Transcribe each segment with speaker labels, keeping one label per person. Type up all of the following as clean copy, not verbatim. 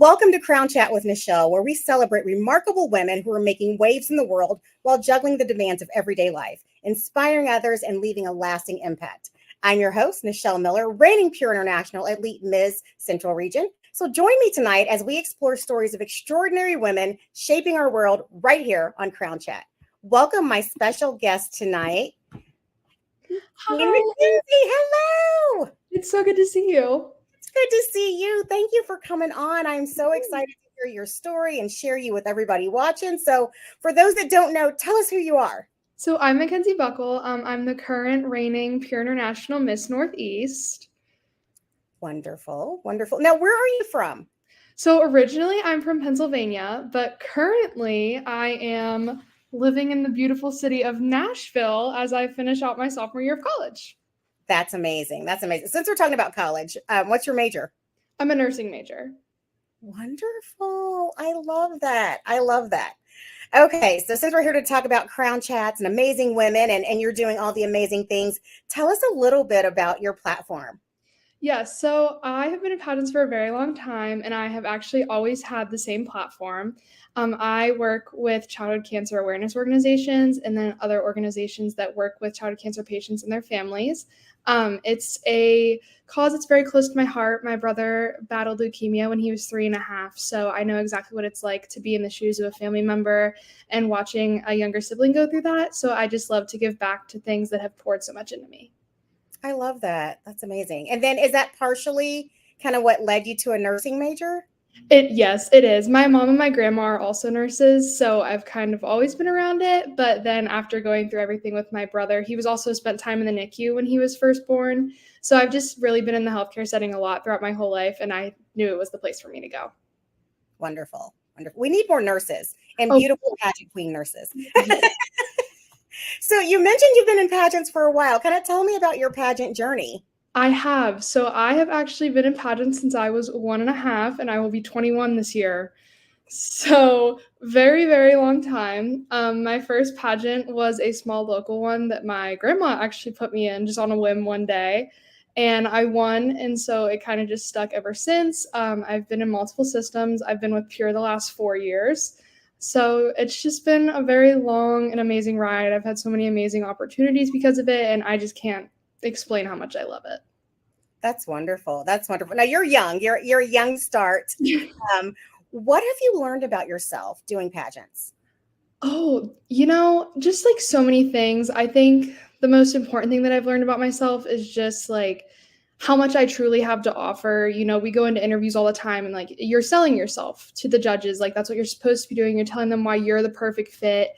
Speaker 1: Welcome to Crown Chat with Nichelle, where we celebrate remarkable women who are making waves in the world while juggling the demands of everyday life, inspiring others and leaving a lasting impact. I'm your host, Nichelle Miller, reigning Pure International Elite Ms. Central Region. So join me tonight as we explore stories of extraordinary women shaping our world right here on Crown Chat. Welcome my special guest tonight.
Speaker 2: Hi.
Speaker 1: Mackenzie, hello.
Speaker 2: It's so good to see you.
Speaker 1: It's good to see you. Thank you for coming on. I'm so excited to hear your story and share you with everybody watching. So for those that don't know, tell us who you are.
Speaker 2: So I'm Mackenzie Buckel. I'm the current reigning Pure International Miss Northeast.
Speaker 1: Wonderful, wonderful. Now, where are you from?
Speaker 2: So originally I'm from Pennsylvania, but currently I am living in the beautiful city of Nashville as I finish out my sophomore year of college.
Speaker 1: That's amazing. That's amazing. Since we're talking about college, what's your major?
Speaker 2: I'm a nursing major.
Speaker 1: Wonderful. I love that. I love that. Okay, so since we're here to talk about Crown Chats and amazing women and you're doing all the amazing things, tell us a little bit about your platform.
Speaker 2: Yes, so I have been in pageants for a very long time, and I have actually always had the same platform. I work with childhood cancer awareness organizations and then other organizations that work with childhood cancer patients and their families. It's a cause that's very close to my heart. My brother battled leukemia when he was 3.5, so I know exactly what it's like to be in the shoes of a family member and watching a younger sibling go through that. So I just love to give back to things that have poured so much into me.
Speaker 1: I love that. That's amazing. And then is that partially kind of what led you to a nursing major?
Speaker 2: Yes, it is. My mom and my grandma are also nurses, so I've kind of always been around it. But then after going through everything with my brother, he was also spent time in the NICU when he was first born. So I've just really been in the healthcare setting a lot throughout my whole life, and I knew it was the place for me to go.
Speaker 1: Wonderful. Wonderful. We need more nurses and
Speaker 2: Oh.
Speaker 1: beautiful pageant queen nurses. So you mentioned you've been in pageants for a while. Kind of tell me about your pageant journey.
Speaker 2: I have. So I have actually been in pageants since I was 1.5, and I will be 21 this year. So very, very long time. My first pageant was a small local one that my grandma actually put me in just on a whim one day. And I won. And so it kind of just stuck ever since. I've been in multiple systems. I've been with Pure the last 4 years. So it's just been a very long and amazing ride. I've had so many amazing opportunities because of it. And I just can't explain how much I love it.
Speaker 1: That's wonderful. That's wonderful. Now you're young. You're a young start. What have you learned about yourself doing pageants?
Speaker 2: Oh, just like so many things. I think the most important thing that I've learned about myself is just like how much I truly have to offer. We go into interviews all the time and like you're selling yourself to the judges. Like that's what you're supposed to be doing. You're telling them why you're the perfect fit.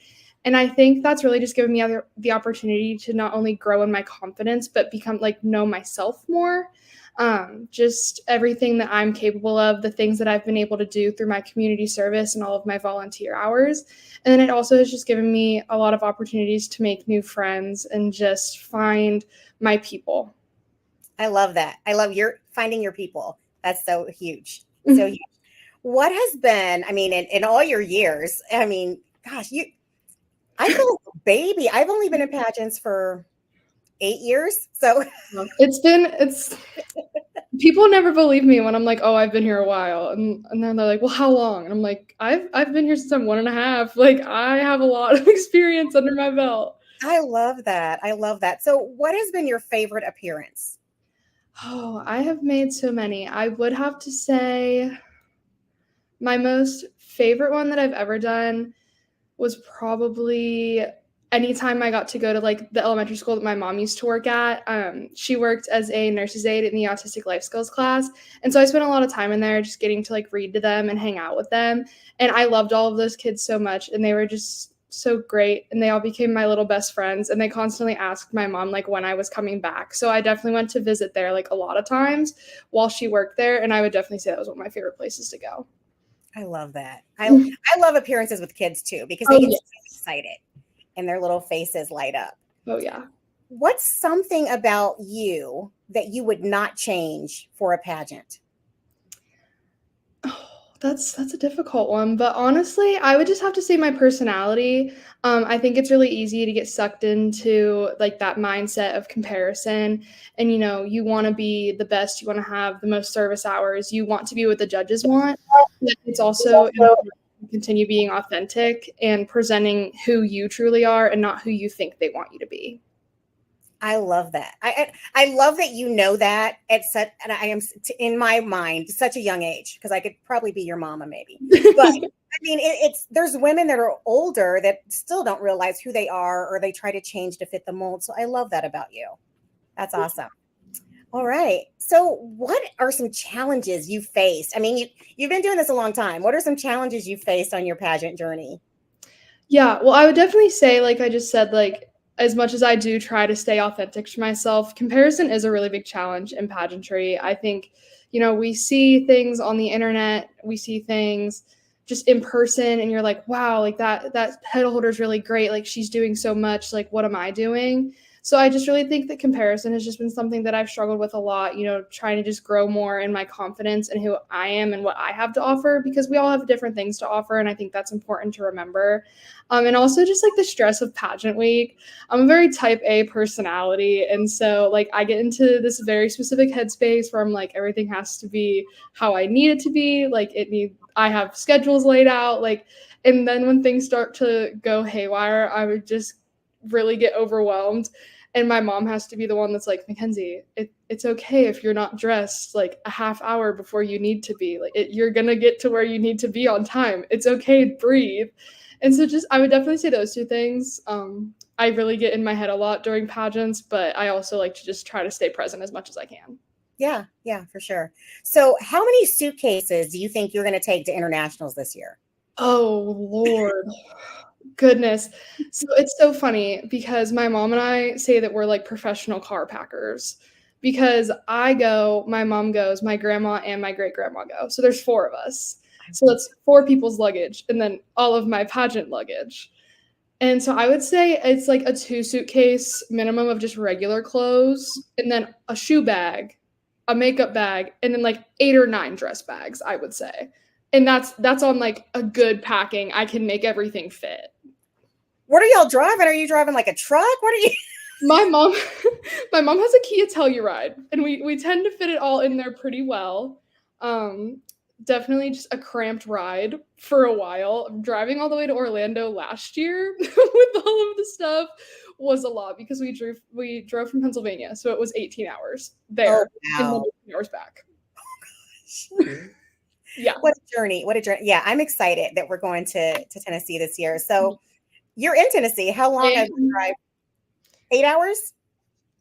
Speaker 2: And I think that's really just given me the opportunity to not only grow in my confidence, but become like know myself more. Just everything that I'm capable of, the things that I've been able to do through my community service and all of my volunteer hours. And then it also has just given me a lot of opportunities to make new friends and just find my people.
Speaker 1: I love that. I love finding your people. That's so huge. So huge. What has been, I mean, in all your years, I mean, gosh, I feel like a baby. I've only been in pageants for 8 years. So
Speaker 2: it's people never believe me when I'm like, oh, I've been here a while. And then they're like, well, how long? And I'm like, I've been here since I'm 1.5. Like I have a lot of experience under my belt.
Speaker 1: I love that. I love that. So what has been your favorite appearance?
Speaker 2: Oh, I have made so many. I would have to say my most favorite one that I've ever done was probably anytime I got to go to like the elementary school that my mom used to work at. She worked as a nurse's aide in the autistic life skills class. And so I spent a lot of time in there just getting to like read to them and hang out with them. And I loved all of those kids so much. And they were just so great. And they all became my little best friends. And they constantly asked my mom like when I was coming back. So I definitely went to visit there like a lot of times while she worked there. And I would definitely say that was one of my favorite places to go.
Speaker 1: I love that. I love appearances with kids too, because they get so excited and their little faces light up.
Speaker 2: Oh, yeah.
Speaker 1: What's something about you that you would not change for a pageant?
Speaker 2: Oh, That's a difficult one, but honestly, I would just have to say my personality. I think it's really easy to get sucked into like that mindset of comparison, and you want to be the best, you want to have the most service hours, you want to be what the judges want. But it's also important to continue being authentic and presenting who you truly are and not who you think they want you to be.
Speaker 1: I love that. I love that you know that at such, and I am in my mind such a young age, because I could probably be your mama maybe. But I mean, it's there's women that are older that still don't realize who they are, or they try to change to fit the mold. So I love that about you. That's awesome. All right. So what are some challenges you faced? I mean, you've been doing this a long time. What are some challenges you faced on your pageant journey?
Speaker 2: Yeah, well, I would definitely say, like I just said, like as much as I do try to stay authentic to myself, comparison is a really big challenge in pageantry. I think, we see things on the internet, we see things just in person, and you're like, wow, like that title holder is really great. Like she's doing so much. Like, what am I doing? So I just really think that comparison has just been something that I've struggled with a lot, trying to just grow more in my confidence and who I am and what I have to offer, because we all have different things to offer. And I think that's important to remember. And also just like the stress of pageant week. I'm a very type A personality. And so like I get into this very specific headspace where I'm like, everything has to be how I need it to be. Like I have schedules laid out, like, and then when things start to go haywire, I would just really get overwhelmed. And my mom has to be the one that's like, Mackenzie, it's okay if you're not dressed like a half hour before you need to be. Like you're going to get to where you need to be on time. It's okay, breathe. And so just, I would definitely say those two things. I really get in my head a lot during pageants, but I also like to just try to stay present as much as I can.
Speaker 1: Yeah, for sure. So how many suitcases do you think you're going to take to internationals this year?
Speaker 2: Oh, Lord. Goodness. So it's so funny because my mom and I say that we're like professional car packers, because I go, my mom goes, my grandma and my great grandma go. So there's four of us. So that's four people's luggage and then all of my pageant luggage. And so I would say it's like a 2 suitcase minimum of just regular clothes, and then a shoe bag, a makeup bag, and then like 8 or 9 dress bags, I would say. And that's on like a good packing. I can make everything fit.
Speaker 1: What are y'all driving? Are you driving like a truck? What are you?
Speaker 2: My mom my mom has a Kia Telluride, and we tend to fit it all in there pretty well. Definitely just a cramped ride for a while. Driving all the way to Orlando last year with all of the stuff was a lot, because we drove from Pennsylvania, so it was 18 hours there
Speaker 1: Oh,
Speaker 2: and then
Speaker 1: wow.
Speaker 2: 18 hours back.
Speaker 1: Gosh.
Speaker 2: Yeah.
Speaker 1: What a journey. What a journey. Yeah, I'm excited that we're going to Tennessee this year. So you're in Tennessee. How long have you drive? 8 hours?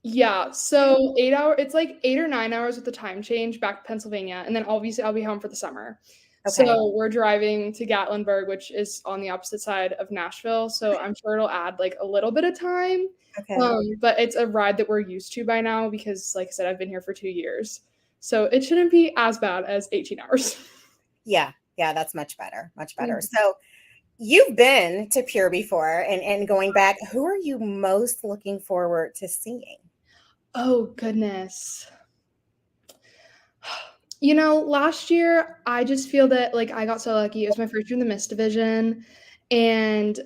Speaker 2: Yeah, so 8 hour, it's like 8 or 9 hours with the time change back to Pennsylvania, and then obviously I'll be home for the summer.
Speaker 1: Okay.
Speaker 2: So we're driving to Gatlinburg, which is on the opposite side of Nashville. So I'm sure it'll add like a little bit of time.
Speaker 1: Okay.
Speaker 2: But it's a ride that we're used to by now because, like I said, I've been here for 2 years. So it shouldn't be as bad as 18 hours.
Speaker 1: Yeah. That's much better. Much better.
Speaker 2: Mhm.
Speaker 1: So you've been to Pure before, and going back, who are you most looking forward to seeing?
Speaker 2: Oh, goodness. Last year, I just feel that like I got so lucky. It was my first year in the Miss Division, and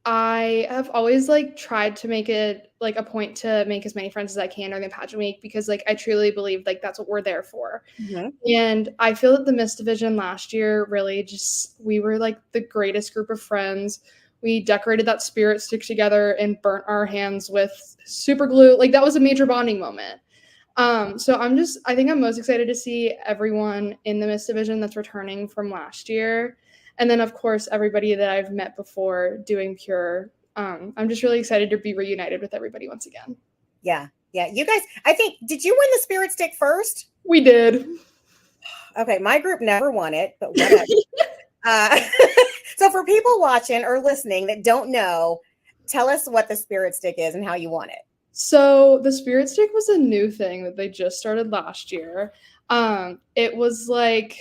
Speaker 2: I have always like tried to make it like a point to make as many friends as I can during the pageant week, because like I truly believe like that's what we're there for.
Speaker 1: Mhm.
Speaker 2: And I feel that the Miss Division last year really just, we were like the greatest group of friends. We decorated that spirit stick together and burnt our hands with super glue. Like that was a major bonding moment. So I think I'm most excited to see everyone in the Miss Division that's returning from last year. And then of course, everybody that I've met before doing Pure. I'm just really excited to be reunited with everybody once again.
Speaker 1: Yeah. You guys, I think, did you win the spirit stick first?
Speaker 2: We did.
Speaker 1: Okay. My group never won it, but whatever. uh, so for people watching or listening that don't know, tell us what the spirit stick is and how you won it.
Speaker 2: So the spirit stick was a new thing that they just started last year. It was like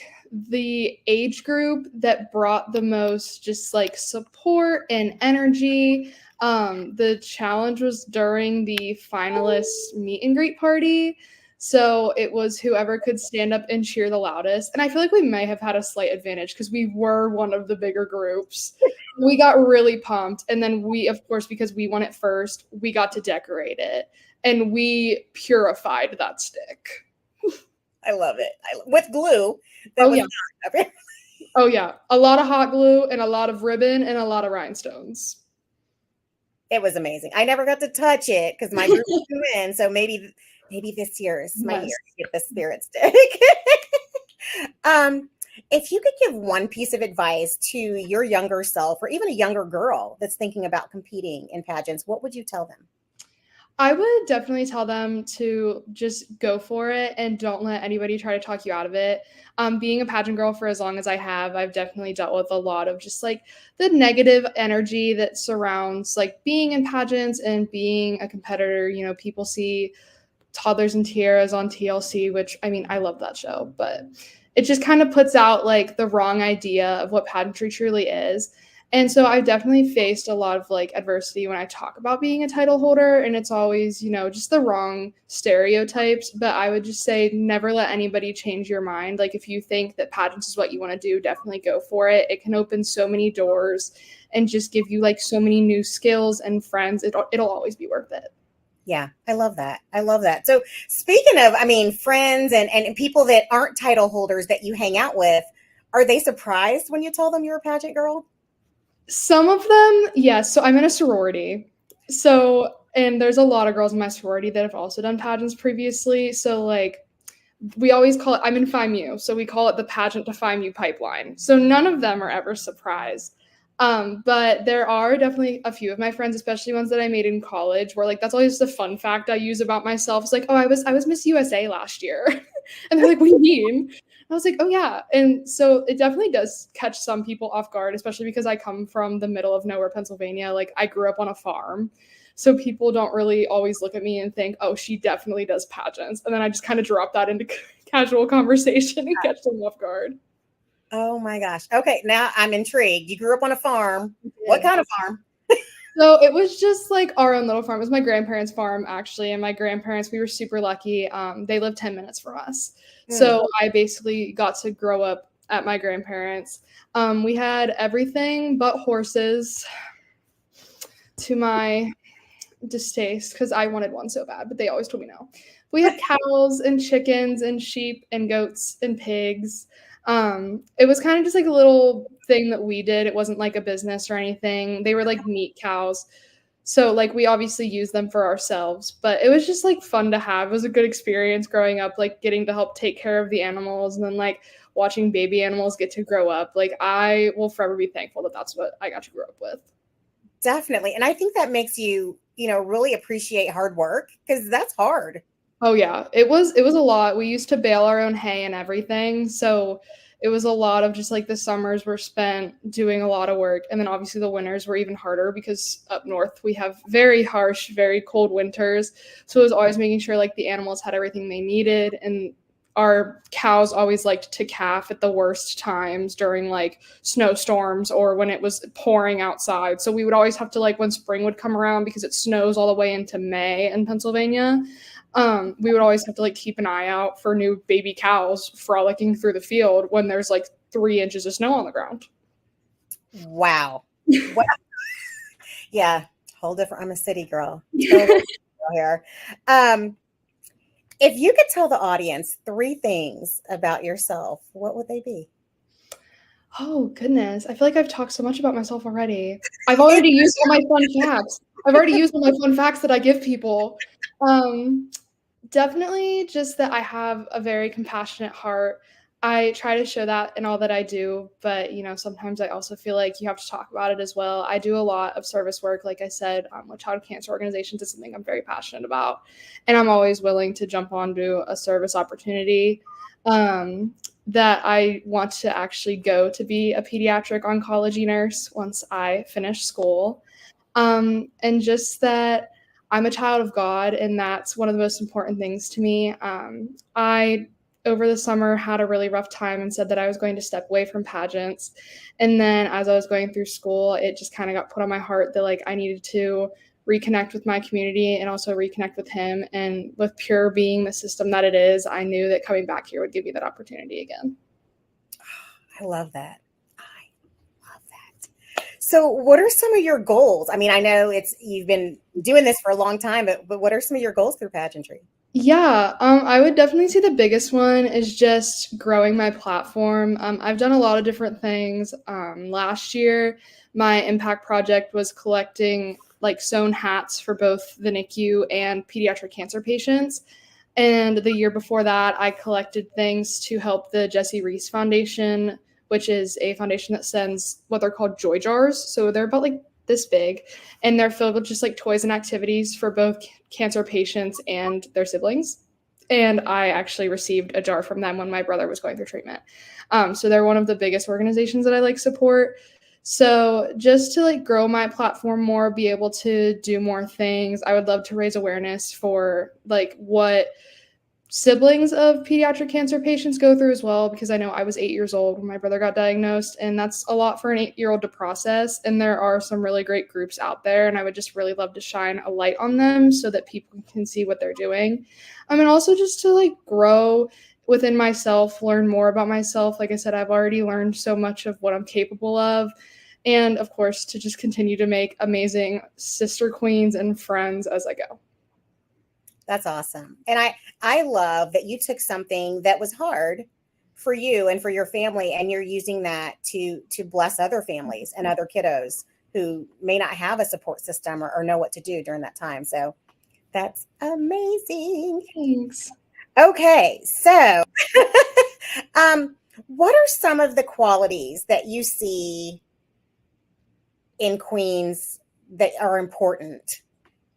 Speaker 2: the age group that brought the most just like support and energy. The challenge was during the finalists meet and greet party. So it was whoever could stand up and cheer the loudest. And I feel like we may have had a slight advantage because we were one of the bigger groups. We got really pumped. And then we, of course, because we won it first, we got to decorate it. And we purified that stick.
Speaker 1: I love it. With glue.
Speaker 2: Oh, yeah. Oh, yeah. A lot of hot glue and a lot of ribbon and a lot of rhinestones.
Speaker 1: It was amazing. I never got to touch it because my group was too in. So maybe this year is my year to get the spirit stick. If you could give one piece of advice to your younger self or even a younger girl that's thinking about competing in pageants, what would you tell them?
Speaker 2: I would definitely tell them to just go for it and don't let anybody try to talk you out of it. Being a pageant girl for as long as I have, I've definitely dealt with a lot of just like the negative energy that surrounds like being in pageants and being a competitor. You know, people see Toddlers and Tiaras on TLC, which I mean, I love that show, but it just kind of puts out like the wrong idea of what pageantry truly is. And so I've definitely faced a lot of like adversity when I talk about being a title holder, and it's always, you know, just the wrong stereotypes. But I would just say never let anybody change your mind. Like if you think that pageants is what you want to do, definitely go for it. It can open so many doors and just give you like so many new skills and friends. It'll always be worth it.
Speaker 1: Yeah, I love that. I love that. So speaking of, I mean, friends and people that aren't title holders that you hang out with, are they surprised when you tell them you're a pageant girl?
Speaker 2: Some of them, yes. So I'm in a sorority. And there's a lot of girls in my sorority that have also done pageants previously. So like we always call it, I'm in FIMU. So we call it the pageant to FIMU pipeline. So none of them are ever surprised. But there are definitely a few of my friends, especially ones that I made in college, where like that's always the fun fact I use about myself. It's like, oh, I was Miss USA last year. And they're like, what do you mean? I was like, oh yeah. And so it definitely does catch some people off guard, especially because I come from the middle of nowhere, Pennsylvania. Like I grew up on a farm. So people don't really always look at me and think, oh, she definitely does pageants. And then I just kind of drop that into casual conversation and catch them off guard.
Speaker 1: Oh my gosh. Okay, now I'm intrigued. You grew up on a farm. What kind of farm?
Speaker 2: So it was just like our own little farm. It was my grandparents' farm, actually. And my grandparents, we were super lucky. They lived 10 minutes from us. So I basically got to grow up at my grandparents'. We had everything but horses, to my distaste, because I wanted one so bad, but they always told me no. We had cows and chickens and sheep and goats and pigs. It was kind of just like a little thing that we did. It wasn't like a business or anything. They were like meat cows. So like we obviously use them for ourselves, but it was just like fun to have. It was a good experience growing up, like getting to help take care of the animals and then like watching baby animals get to grow up. Like I will forever be thankful that that's what I got to grow up with.
Speaker 1: Definitely. And I think that makes you, really appreciate hard work because that's hard.
Speaker 2: Oh yeah, it was a lot. We used to bale our own hay and everything. So it was a lot of just like the summers were spent doing a lot of work. And then obviously the winters were even harder because up north we have very harsh, very cold winters. So it was always making sure like the animals had everything they needed. And our cows always liked to calf at the worst times during like snowstorms or when it was pouring outside. So we would always have to like when spring would come around because it snows all the way into May in Pennsylvania. We would always have to like keep an eye out for new baby cows frolicking through the field when there's like 3 inches of snow on the ground.
Speaker 1: Wow. Wow. Yeah. Whole different. I'm a city girl. Here. If you could tell the audience 3 things about yourself, what would they be?
Speaker 2: Oh goodness. I feel like I've talked so much about myself already. I've already used all my fun facts. I've already used all my fun facts that I give people. Definitely just that I have a very compassionate heart. I try to show that in all that I do, but sometimes I also feel like you have to talk about it as well. I do a lot of service work, like I said, with child cancer organizations. It's something I'm very passionate about, and I'm always willing to jump onto a service opportunity that I want to actually go to be a pediatric oncology nurse once I finish school, and just that I'm a child of God, and that's one of the most important things to me. I over the summer had a really rough time and said that I was going to step away from pageants. And then as I was going through school, it just kind of got put on my heart that like I needed to reconnect with my community and also reconnect with him. And with Pure being the system that it is, I knew that coming back here would give me that opportunity again.
Speaker 1: I love that. I love that. So, what are some of your goals? I mean, I know you've been doing this for a long time, but what are some of your goals through pageantry?
Speaker 2: Yeah, I would definitely say the biggest one is just growing my platform. I've done a lot of different things. Last year, my impact project was collecting like sewn hats for both the NICU and pediatric cancer patients. And the year before that, I collected things to help the Jesse Reese Foundation, which is a foundation that sends what they're called joy jars. So they're about like this big, and they're filled with just like toys and activities for both cancer patients and their siblings. And I actually received a jar from them when my brother was going through treatment. So they're one of the biggest organizations that I like support. So just to like grow my platform more, be able to do more things, I would love to raise awareness for like what siblings of pediatric cancer patients go through as well, because I know I was 8 years old when my brother got diagnosed, and that's a lot for an 8-year-old to process. And there are some really great groups out there, and I would just really love to shine a light on them so that people can see what they're doing. And also just to like grow within myself, learn more about myself. Like I said, I've already learned so much of what I'm capable of. And of course, to just continue to make amazing sister queens and friends as I go.
Speaker 1: That's awesome. And I love that you took something that was hard for you and for your family, and you're using that to bless other families and other kiddos who may not have a support system or know what to do during that time. So that's amazing.
Speaker 2: Thanks.
Speaker 1: Okay, so what are some of the qualities that you see in queens that are important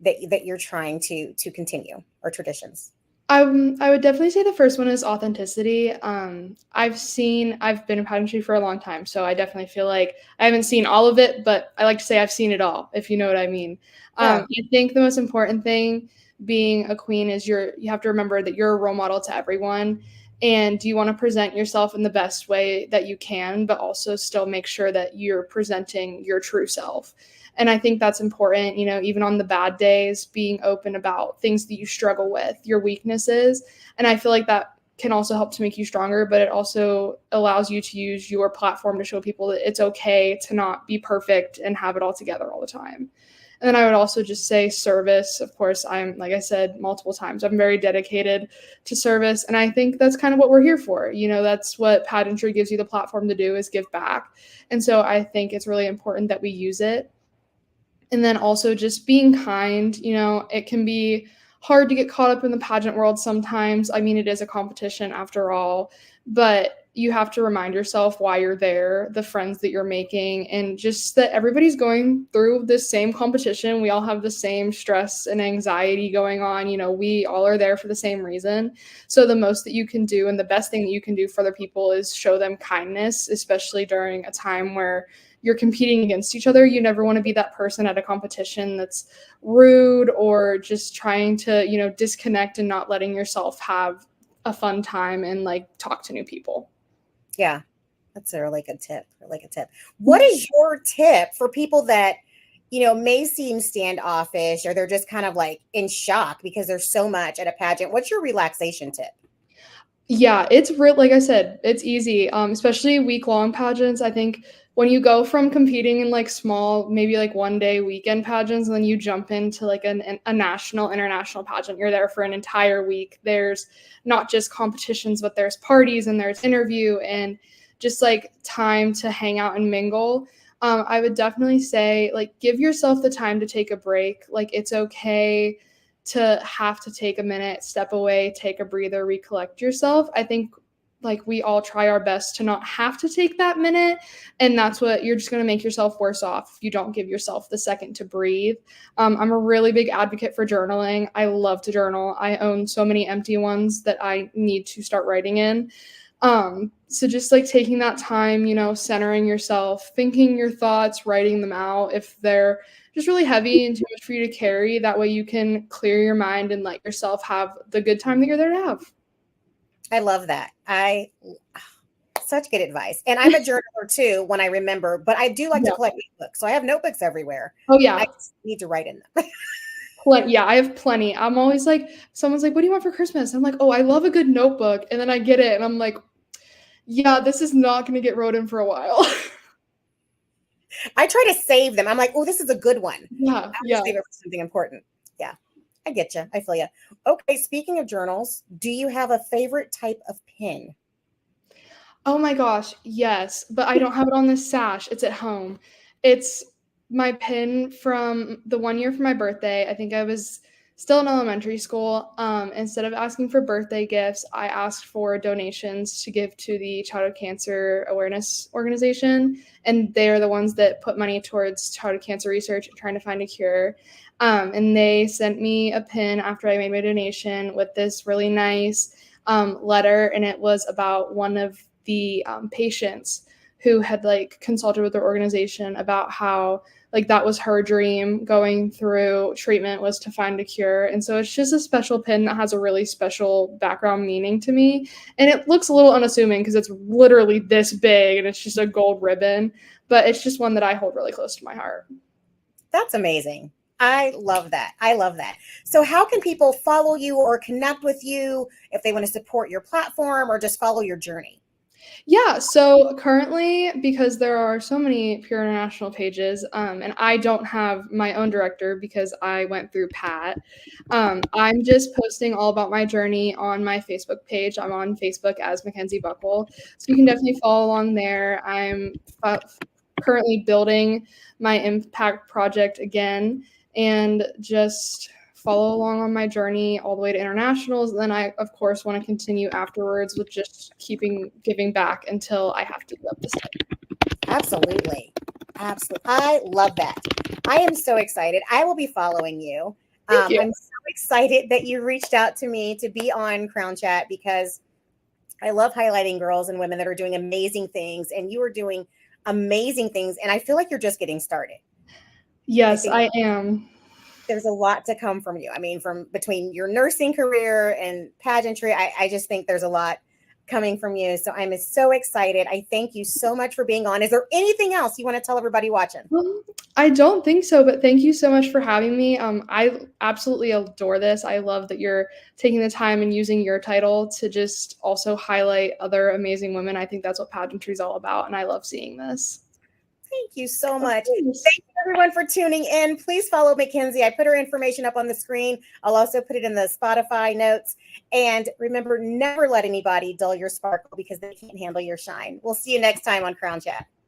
Speaker 1: that you're trying to continue, or traditions?
Speaker 2: I would definitely say the first one is authenticity. I've been in pageantry for a long time, so I definitely feel like I haven't seen all of it, but I like to say I've seen it all, if you know what I mean.
Speaker 1: Yeah.
Speaker 2: I think the most important thing being a queen is you have to remember that you're a role model to everyone, and you want to present yourself in the best way that you can, but also still make sure that you're presenting your true self. And I think that's important, even on the bad days, being open about things that you struggle with, your weaknesses. And I feel like that can also help to make you stronger, but it also allows you to use your platform to show people that it's okay to not be perfect and have it all together all the time. And then I would also just say service. Of course, like I said multiple times, I'm very dedicated to service. And I think that's kind of what we're here for. That's what pageantry gives you the platform to do, is give back. And so I think it's really important that we use it. And then also just being kind. It can be hard to get caught up in the pageant world sometimes. I mean, it is a competition after all, but you have to remind yourself why you're there, the friends that you're making, and just that everybody's going through this same competition. We all have the same stress and anxiety going on. We all are there for the same reason. So the most that you can do, and the best thing that you can do for other people, is show them kindness, especially during a time where you're competing against each other. You never want to be that person at a competition that's rude or just trying to, disconnect and not letting yourself have a fun time and like talk to new people.
Speaker 1: Yeah, that's a really good tip. Really good tip. What is your tip for people that, may seem standoffish, or they're just kind of like in shock because there's so much at a pageant? What's your relaxation tip?
Speaker 2: Yeah, it's real. Like I said, it's easy, especially week-long pageants. I think when you go from competing in like small, maybe like one-day weekend pageants, and then you jump into like a national, international pageant, you're there for an entire week. There's not just competitions, but there's parties and there's interview and just like time to hang out and mingle. I would definitely say like give yourself the time to take a break. Like it's okay to have to take a minute, step away, take a breather, recollect yourself. I think like we all try our best to not have to take that minute, and that's what you're just going to make yourself worse off if you don't give yourself the second to breathe. I'm a really big advocate for journaling. I love to journal. I own so many empty ones that I need to start writing in. So just like taking that time, centering yourself, thinking your thoughts, writing them out if they're just really heavy and too much for you to carry. That way you can clear your mind and let yourself have the good time that you're there to have.
Speaker 1: I love that. such good advice. And I'm a journaler too when I remember, but I do like to
Speaker 2: Yeah.
Speaker 1: collect notebooks. So I have notebooks everywhere.
Speaker 2: Oh yeah.
Speaker 1: I just need to write in them.
Speaker 2: Yeah, I have plenty. I'm always like, someone's like, what do you want for Christmas? I'm like, oh, I love a good notebook. And then I get it and I'm like, yeah, this is not going to get wrote in for a while.
Speaker 1: I try to save them. I'm like, oh, this is a good one.
Speaker 2: Yeah,
Speaker 1: I'll
Speaker 2: yeah.
Speaker 1: save it for something important. Yeah, I get you. I feel you. Okay, speaking of journals, do you have a favorite type of pen?
Speaker 2: Oh my gosh, yes, but I don't have it on this sash. It's at home. It's my pin from the one year for my birthday. I think I was still in elementary school. Instead of asking for birthday gifts, I asked for donations to give to the Childhood Cancer Awareness Organization, and they are the ones that put money towards childhood cancer research and trying to find a cure. And they sent me a pin after I made my donation with this really nice letter, and it was about one of the patients who had like consulted with their organization about how like that was her dream going through treatment was to find a cure. And so it's just a special pin that has a really special background meaning to me, and it looks a little unassuming because it's literally this big and it's just a gold ribbon, but it's just one that I hold really close to my heart.
Speaker 1: That's amazing. I love that. I love that. So, how can people follow you or connect with you if they want to support your platform or just follow your journey?
Speaker 2: Yeah, so currently, because there are so many Pure International pages, and I don't have my own director because I went through Pat, I'm just posting all about my journey on my Facebook page. I'm on Facebook as Mackenzie Buckel, so you can definitely follow along there. I'm currently building my impact project again, and just follow along on my journey all the way to internationals. And then I, of course, want to continue afterwards with just keeping giving back until I have to give up the site.
Speaker 1: Absolutely. Absolutely. I love that. I am so excited. I will be following you.
Speaker 2: Thank you.
Speaker 1: I'm so excited that you reached out to me to be on Crown Chat because I love highlighting girls and women that are doing amazing things, and you are doing amazing things. And I feel like you're just getting started. I
Speaker 2: Yes,
Speaker 1: think
Speaker 2: I am.
Speaker 1: there's a lot to come from you. I mean, from between your nursing career and pageantry, I just think there's a lot coming from you. So I'm so excited. I thank you so much for being on. Is there anything else you want to tell everybody watching?
Speaker 2: I don't think so, but thank you so much for having me. I absolutely adore this. I love that you're taking the time and using your title to just also highlight other amazing women. I think that's what pageantry is all about, and I love seeing this.
Speaker 1: Thank you so
Speaker 2: Of
Speaker 1: much.
Speaker 2: course.
Speaker 1: Thank you everyone for tuning in. Please follow Mackenzie. I put her information up on the screen. I'll also put it in the Spotify notes. And remember, never let anybody dull your sparkle because they can't handle your shine. We'll see you next time on Crown Chat.